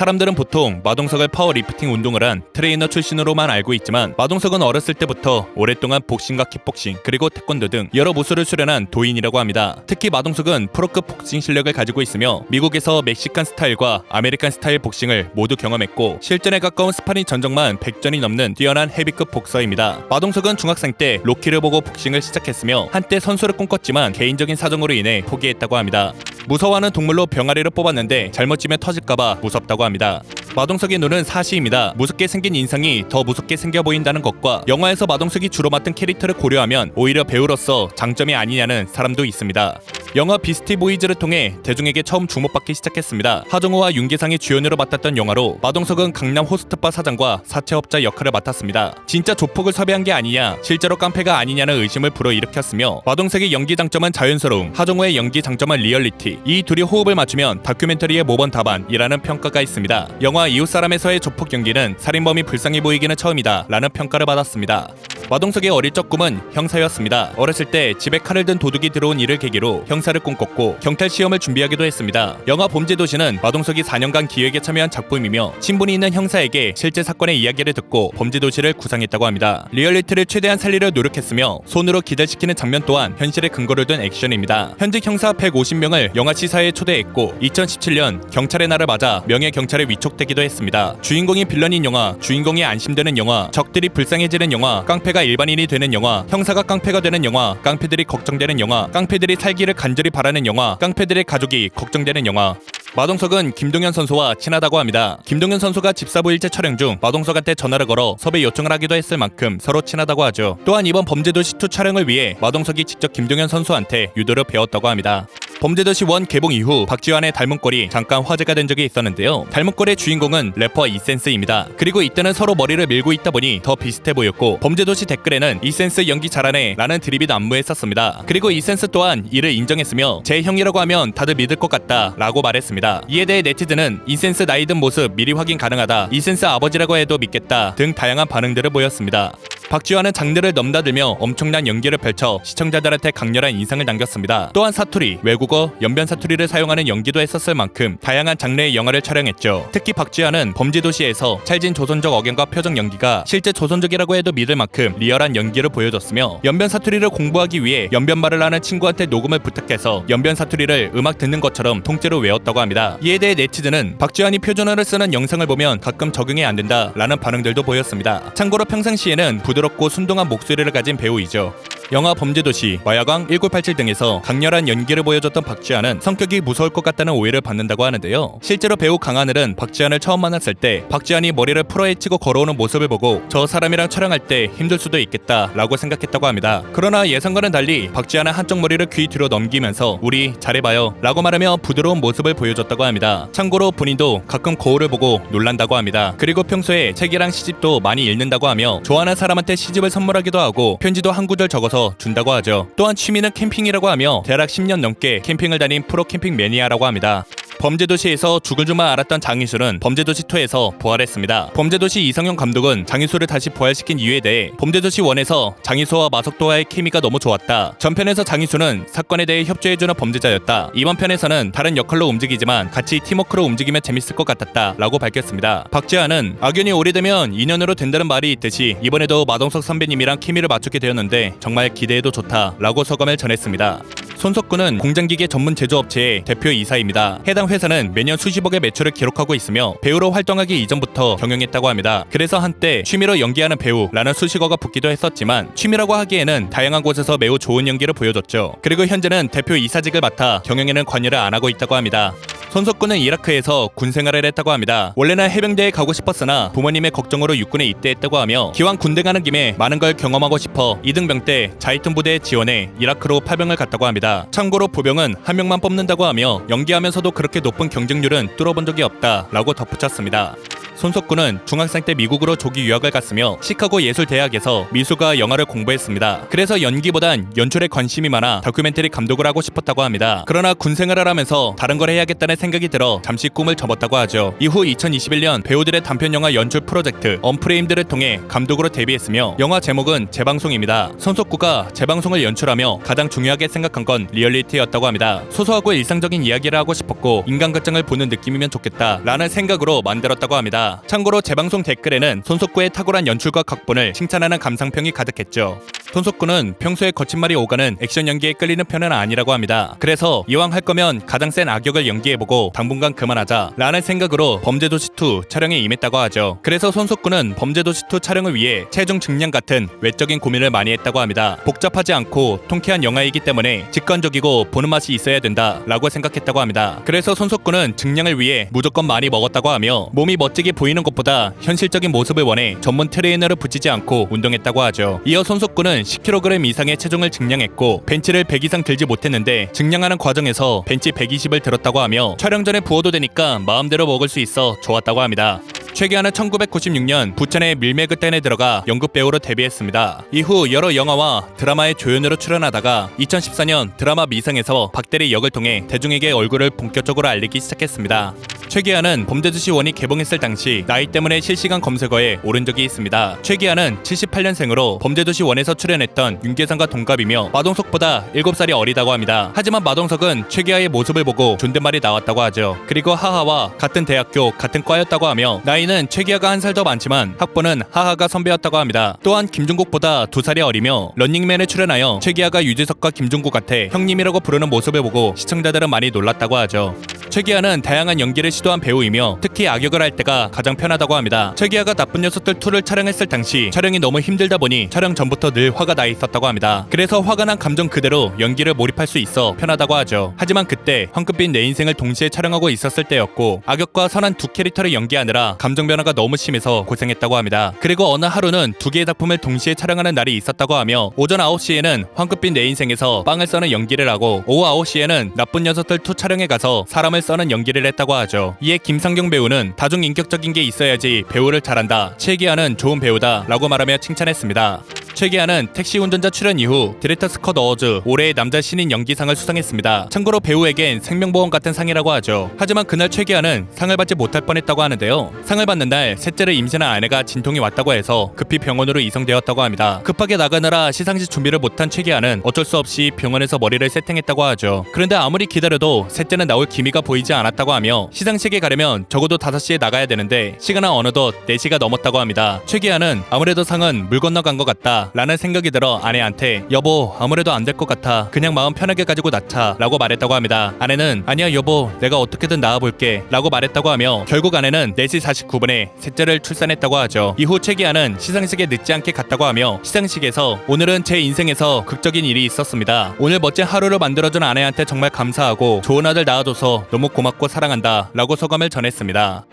사람들은 보통 마동석을 파워리프팅 운동을 한 트레이너 출신으로만 알고 있지만 마동석은 어렸을 때부터 오랫동안 복싱과 킥복싱 그리고 태권도 등 여러 무술을 수련한 도인이라고 합니다. 특히 마동석은 프로급 복싱 실력을 가지고 있으며 미국에서 멕시칸 스타일과 아메리칸 스타일 복싱을 모두 경험했고 실전에 가까운 스파링 전적만 100전이 넘는 뛰어난 헤비급 복서입니다. 마동석은 중학생 때 로키를 보고 복싱을 시작했으며 한때 선수를 꿈꿨지만 개인적인 사정으로 인해 포기했다고 합니다. 무서워하는 동물로 병아리를 뽑았는데 잘못 찌면 터질까봐 무섭다고 합니다. 마동석의 눈은 사시입니다. 무섭게 생긴 인상이 더 무섭게 생겨 보인다는 것과 영화에서 마동석이 주로 맡은 캐릭터를 고려하면 오히려 배우로서 장점이 아니냐는 사람도 있습니다. 영화 비스티 보이즈를 통해 대중에게 처음 주목받기 시작했습니다. 하정우와 윤계상이 주연으로 맡았던 영화로 마동석은 강남 호스트바 사장과 사채업자 역할을 맡았습니다. 진짜 조폭을 섭외한 게 아니냐, 실제로 깡패가 아니냐는 의심을 불어일으켰으며 마동석의 연기 장점은 자연스러움, 하정우의 연기 장점은 리얼리티, 이 둘이 호흡을 맞추면 다큐멘터리의 모범 답안이라는 평가가 있습니다. 영화 이웃사람에서의 조폭 연기는 살인범이 불쌍해 보이기는 처음이다 라는 평가를 받았습니다. 마동석의 어릴 적 꿈은 형사였습니다. 어렸을 때 집에 칼을 든 도둑이 들어온 일을 계기로 형사를 꿈꿨고 경찰 시험을 준비하기도 했습니다. 영화 범죄도시는 마동석이 4년간 기획에 참여한 작품이며 친분이 있는 형사에게 실제 사건의 이야기를 듣고 범죄도시를 구상했다고 합니다. 리얼리티를 최대한 살리려 노력했으며 손으로 기절시키는 장면 또한 현실에 근거를 둔 액션입니다. 현직 형사 150명을 영화 시사에 초대했고 2017년 경찰의 날을 맞아 명예경찰에 위촉되기도 했습니다. 주인공이 빌런인 영화, 주인공이 안심되는 영화, 적들이 불쌍해지는 영화, 깡패가 일반인이 되는 영화, 형사가 깡패가 되는 영화, 깡패들이 걱정되는 영화, 깡패들이 살기를 간절히 바라는 영화, 깡패들의 가족이 걱정되는 영화. 마동석은 김동현 선수와 친하다고 합니다. 김동현 선수가 집사부일체 촬영 중 마동석한테 전화를 걸어 섭외 요청을 하기도 했을 만큼 서로 친하다고 하죠. 또한 이번 범죄도시2 촬영을 위해 마동석이 직접 김동현 선수한테 유도를 배웠다고 합니다. 범죄도시1 개봉 이후 박지환의 닮은 꼴이 잠깐 화제가 된 적이 있었는데요. 닮은 꼴의 주인공은 래퍼 이센스입니다. 그리고 이때는 서로 머리를 밀고 있다 보니 더 비슷해 보였고 범죄도시 댓글에는 이센스 연기 잘하네 라는 드립이 난무했었습니다. 그리고 이센스 또한 이를 인정했으며 제 형이라고 하면 다들 믿을 것 같다 라고 말했습니다. 이에 대해 네티즌은 이센스 나이 든 모습 미리 확인 가능하다, 이센스 아버지라고 해도 믿겠다 등 다양한 반응들을 보였습니다. 박지환은 장르를 넘나들며 엄청난 연기를 펼쳐 시청자들한테 강렬한 인상을 남겼습니다. 또한 사투리, 외국어, 연변 사투리를 사용하는 연기도 했었을 만큼 다양한 장르의 영화를 촬영했죠. 특히 박지환은 범죄도시에서 찰진 조선족 억양과 표정 연기가 실제 조선족이라고 해도 믿을 만큼 리얼한 연기를 보여줬으며 연변 사투리를 공부하기 위해 연변말을 하는 친구한테 녹음을 부탁해서 연변 사투리를 음악 듣는 것처럼 통째로 외웠다고 합니다. 이에 대해 네티즌은 박지환이 표준어를 쓰는 영상을 보면 가끔 적응이 안 된다 라는 반응들도 보였습니다. 참고로 평상시에는 부드럽고 순둥한 목소리를 가진 배우이죠. 영화 범죄도시, 마야광, 1987 등에서 강렬한 연기를 보여줬던 박지환은 성격이 무서울 것 같다는 오해를 받는다고 하는데요. 실제로 배우 강하늘은 박지환을 처음 만났을 때 박지환이 머리를 풀어헤치고 걸어오는 모습을 보고 저 사람이랑 촬영할 때 힘들 수도 있겠다 라고 생각했다고 합니다. 그러나 예상과는 달리 박지환은 한쪽 머리를 귀 뒤로 넘기면서 우리 잘해봐요 라고 말하며 부드러운 모습을 보여줬다고 합니다. 참고로 본인도 가끔 거울을 보고 놀란다고 합니다. 그리고 평소에 책이랑 시집도 많이 읽는다고 하며 좋아하는 사람한테 시집을 선물하기도 하고 편지도 한 구절 적어서 준다고 하죠. 또한 취미는 캠핑이라고 하며 대략 10년 넘게 캠핑을 다닌 프로 캠핑 매니아라고 합니다. 범죄도시에서 죽을 줄만 알았던 장희수는 범죄도시2에서 부활했습니다. 범죄도시 이상용 감독은 장희수를 다시 부활시킨 이유에 대해 범죄도시1에서 장희수와 마석도와의 케미가 너무 좋았다. 전편에서 장희수는 사건에 대해 협조해주는 범죄자였다. 이번 편에서는 다른 역할로 움직이지만 같이 팀워크로 움직이면 재밌을 것 같았다 라고 밝혔습니다. 박지환은 악연이 오래되면 인연으로 된다는 말이 있듯이 이번에도 마동석 선배님이랑 케미를 맞추게 되었는데 정말 기대해도 좋다 라고 소감을 전했습니다. 손석구는 공장기계 전문 제조업체의 대표 이사입니다. 해당 회사는 매년 수십억의 매출을 기록하고 있으며 배우로 활동하기 이전부터 경영했다고 합니다. 그래서 한때 취미로 연기하는 배우라는 수식어가 붙기도 했었지만 취미라고 하기에는 다양한 곳에서 매우 좋은 연기를 보여줬죠. 그리고 현재는 대표 이사직을 맡아 경영에는 관여를 안 하고 있다고 합니다. 손석구는 이라크에서 군 생활을 했다고 합니다. 원래는 해병대에 가고 싶었으나 부모님의 걱정으로 육군에 입대했다고 하며 기왕 군대 가는 김에 많은 걸 경험하고 싶어 이등병 때 자이툰 부대에 지원해 이라크로 파병을 갔다고 합니다. 참고로 부병은 한 명만 뽑는다고 하며 연기하면서도 그렇게 높은 경쟁률은 뚫어본 적이 없다 라고 덧붙였습니다. 손석구는 중학생 때 미국으로 조기 유학을 갔으며 시카고 예술대학에서 미술과 영화를 공부했습니다. 그래서 연기보단 연출에 관심이 많아 다큐멘터리 감독을 하고 싶었다고 합니다. 그러나 군 생활을 하면서 다른 걸 해야겠다는 생각이 들어 잠시 꿈을 접었다고 하죠. 이후 2021년 배우들의 단편 영화 연출 프로젝트 언프레임드를 통해 감독으로 데뷔했으며 영화 제목은 재방송입니다. 손석구가 재방송을 연출하며 가장 중요하게 생각한 건 리얼리티였다고 합니다. 소소하고 일상적인 이야기를 하고 싶었고 인간 극장을 보는 느낌이면 좋겠다 라는 생각으로 만들었다고 합니다. 참고로 재방송 댓글에는 손석구의 탁월한 연출과 각본을 칭찬하는 감상평이 가득했죠. 손석구는 평소에 거친 말이 오가는 액션 연기에 끌리는 편은 아니라고 합니다. 그래서 이왕 할 거면 가장 센 악역을 연기해보고 당분간 그만하자 라는 생각으로 범죄도시2 촬영에 임했다고 하죠. 그래서 손석구는 범죄도시2 촬영을 위해 체중 증량 같은 외적인 고민을 많이 했다고 합니다. 복잡하지 않고 통쾌한 영화이기 때문에 직관적이고 보는 맛이 있어야 된다 라고 생각했다고 합니다. 그래서 손석구는 증량을 위해 무조건 많이 먹었다고 하며 몸이 멋지게 보이는 것보다 현실적인 모습을 원해 전문 트레이너를 붙이지 않고 운동했다고 하죠. 이어 손석구는 10kg 이상의 체중을 증량했고 벤치를 100 이상 들지 못했는데 증량하는 과정에서 벤치 120을 들었다고 하며 촬영 전에 부어도 되니까 마음대로 먹을 수 있어 좋았다고 합니다. 최기환은 1996년 부천의 밀매그단에 들어가 연극 배우로 데뷔했습니다. 이후 여러 영화와 드라마의 조연으로 출연하다가 2014년 드라마 미상에서 박대리 역을 통해 대중에게 얼굴을 본격적으로 알리기 시작했습니다. 최기환은 범죄도시 1이 개봉했을 당시 나이 때문에 실시간 검색어에 오른 적이 있습니다. 최기환은 78년생으로 범죄도시 1에서 출연했던 윤계상과 동갑이며 마동석보다 7살이 어리다고 합니다. 하지만 마동석은 최기환의 모습을 보고 존댓말이 나왔다고 하죠. 그리고 하하와 같은 대학교 같은 과였다고 하며 나이는 최기환가 한 살 더 많지만 학번은 하하가 선배였다고 합니다. 또한 김종국보다 2살이 어리며 런닝맨에 출연하여 최기환가 유재석과 김종국한테 형님이라고 부르는 모습을 보고 시청자들은 많이 놀랐다고 하죠. 최기환은 다양한 연기를 시도한 배우이며 특히 악역을 할 때가 가장 편하다고 합니다. 최기환가 나쁜 녀석들 2를 촬영했을 당시 촬영이 너무 힘들다 보니 촬영 전부터 늘 화가 나 있었다고 합니다. 그래서 화가 난 감정 그대로 연기를 몰입할 수 있어 편하다고 하죠. 하지만 그때 황금빛 내 인생을 동시에 촬영하고 있었을 때였고 악역과 선한 두 캐릭터를 연기하느라 감정 변화가 너무 심해서 고생했다고 합니다. 그리고 어느 하루는 2개의 작품을 동시에 촬영하는 날이 있었다고 하며 오전 9시에는 황금빛 내 인생에서 빵을 써는 연기를 하고 오후 9시에는 나쁜 녀석들 2 촬영에 가서 사람을 써는 연기를 했다고 하죠. 이에 김상경 배우는 다중 인격적인 게 있어야지 배우를 잘한다. 최기환은 좋은 배우다 라고 말하며 칭찬했습니다. 최기환은 택시 운전자 출연 이후 디렉터스 컷 어워즈 올해의 남자 신인 연기상을 수상했습니다. 참고로 배우에겐 생명보험 같은 상이라고 하죠. 하지만 그날 최기환은 상을 받지 못할 뻔했다고 하는데요. 상을 받는 날 셋째를 임신한 아내가 진통이 왔다고 해서 급히 병원으로 이송되었다고 합니다. 급하게 나가느라 시상식 준비를 못한 최기환은 어쩔 수 없이 병원에서 머리를 세팅했다고 하죠. 그런데 아무리 기다려도 셋째는 나올 기미가 보이지 않았다고 하며 시상식에 가려면 적어도 5시에 나가야 되는데 시간은 어느덧 4시가 넘었다고 합니다. 최기환은 아무래도 상은 물 건너간 것 같다 라는 생각이 들어 아내한테 여보 아무래도 안 될 것 같아 그냥 마음 편하게 가지고 낳자 라고 말했다고 합니다. 아내는 아니야 여보 내가 어떻게든 낳아볼게 라고 말했다고 하며 결국 아내는 4시 49분에 셋째를 출산했다고 하죠. 이후 최기환은 시상식에 늦지 않게 갔다고 하며 시상식에서 오늘은 제 인생에서 극적인 일이 있었습니다. 오늘 멋진 하루를 만들어준 아내한테 정말 감사하고 좋은 아들 낳아줘서 너무 고맙고 사랑한다 라고 소감을 전했습니다.